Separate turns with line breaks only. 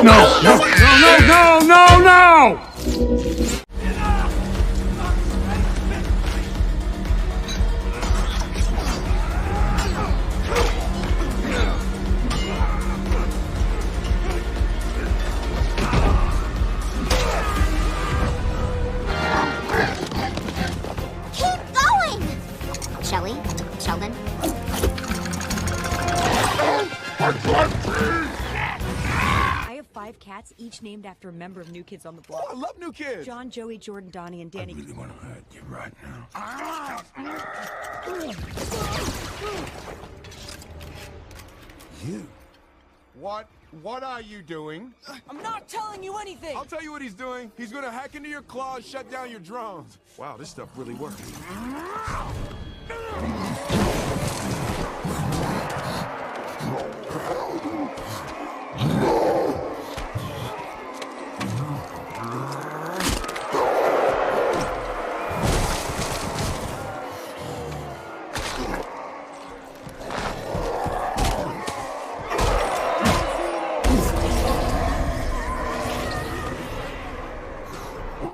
No, no, no, no, no, no!
Keep going! Shelly? Sheldon?
I have 5 cats, each named after a member of New Kids on the Block.
Oh, I love New Kids.
John, Joey, Jordan, Donnie, and Danny.
I really want to hurt you right now. You?
What are you doing?
I'm not telling you anything!
I'll tell you what he's doing. He's gonna hack into your claws, shut down your drones. Wow, this stuff really works.